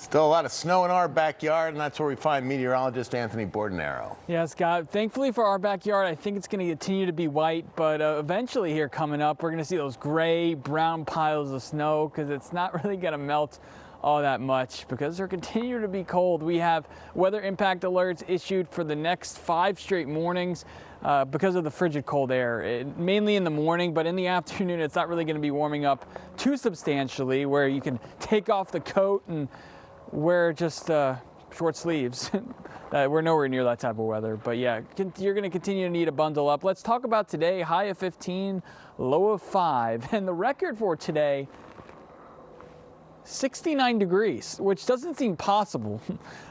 Still a lot of snow in our backyard, and that's where we find meteorologist Anthony Bordenaro. Yeah, Scott, thankfully for our backyard, I think it's going to continue to be white, but eventually here coming up, we're going to see those gray, brown piles of snow because it's not really going to melt all that much because they're continuing to be cold. We have weather impact alerts issued for the next 5 straight mornings because of the frigid cold air, mainly in the morning, but in the afternoon, it's not really going to be warming up too substantially where you can take off the coat and wear just short sleeves. We're nowhere near that type of weather, but yeah, you're going to continue to need to bundle up. Let's talk about today. High of 15, low of 5, and the record for today, 69 degrees, which doesn't seem possible,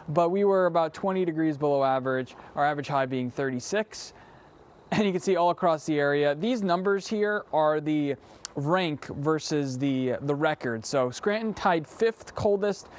but we were about 20 degrees below average, our average high being 36, and you can see all across the area. These numbers here are the rank versus the record. So Scranton tied 5th coldest,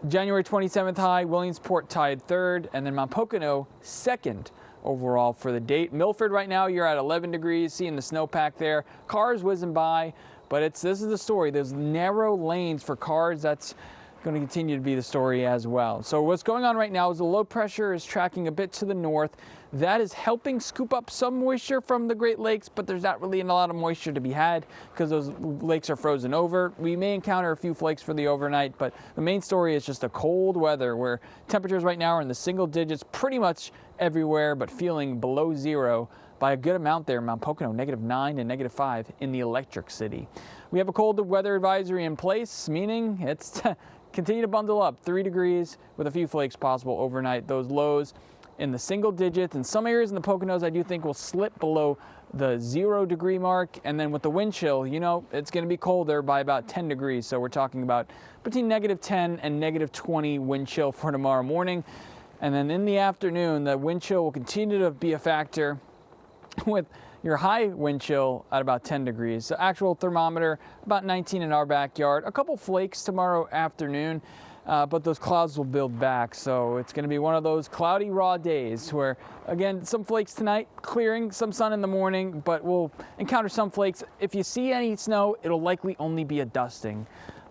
January 27th high, Williamsport tied 3rd, and then Mount Pocono 2nd overall for the date. Milford right now, you're at 11 degrees, seeing the snowpack there. Cars whizzing by, but this is the story. There's narrow lanes for cars. That's going to continue to be the story as well. So what's going on right now is the low pressure is tracking a bit to the north. That is helping scoop up some moisture from the Great Lakes, but there's not really a lot of moisture to be had because those lakes are frozen over. We may encounter a few flakes for the overnight, but the main story is just the cold weather where temperatures right now are in the single digits pretty much everywhere, but feeling below 0 by a good amount there. Mount Pocono, -9 and -5 in the Electric City. We have a cold weather advisory in place, meaning it's continue to bundle up. 3 degrees with a few flakes possible overnight. Those lows in the single digits. In some areas in the Poconos, I do think will slip below the 0 degree mark. And then with the wind chill, you know, it's going to be colder by about 10 degrees. So we're talking about between -10 and -20 wind chill for tomorrow morning. And then in the afternoon, the wind chill will continue to be a factor with your high wind chill at about 10 degrees. So actual thermometer about 19 in our backyard. A couple flakes tomorrow afternoon, but those clouds will build back. So it's going to be one of those cloudy, raw days where, again, some flakes tonight, clearing, some sun in the morning, but we'll encounter some flakes. If you see any snow, it'll likely only be a dusting.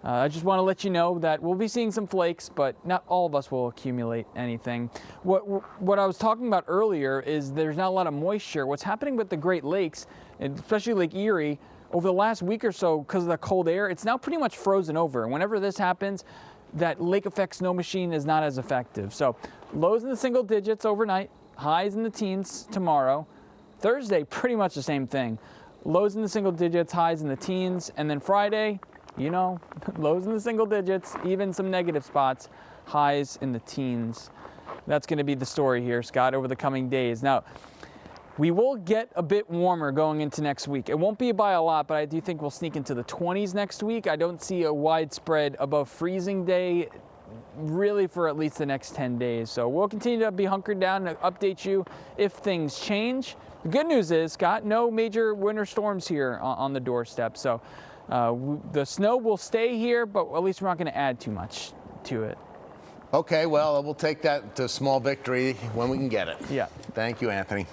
I just want to let you know that we'll be seeing some flakes, but not all of us will accumulate anything. What I was talking about earlier is there's not a lot of moisture. What's happening with the Great Lakes, and especially Lake Erie, over the last week or so because of the cold air, it's now pretty much frozen over. And whenever this happens, that lake effect snow machine is not as effective. So lows in the single digits overnight, highs in the teens tomorrow. Thursday, pretty much the same thing. Lows in the single digits, highs in the teens, and then Friday, you know, lows in the single digits, even some negative spots, highs in the teens. That's going to be the story here, Scott, over the coming days. Now, we will get a bit warmer going into next week. It won't be by a lot, but I do think we'll sneak into the 20s next week. I don't see a widespread above freezing day really for at least the next 10 days. So we'll continue to be hunkered down and update you if things change. The good news is, Scott, no major winter storms here on the doorstep. So the snow will stay here, but at least we're not going to add too much to it. Okay, well, we'll take that to small victory when we can get it. Yeah. Thank you, Anthony.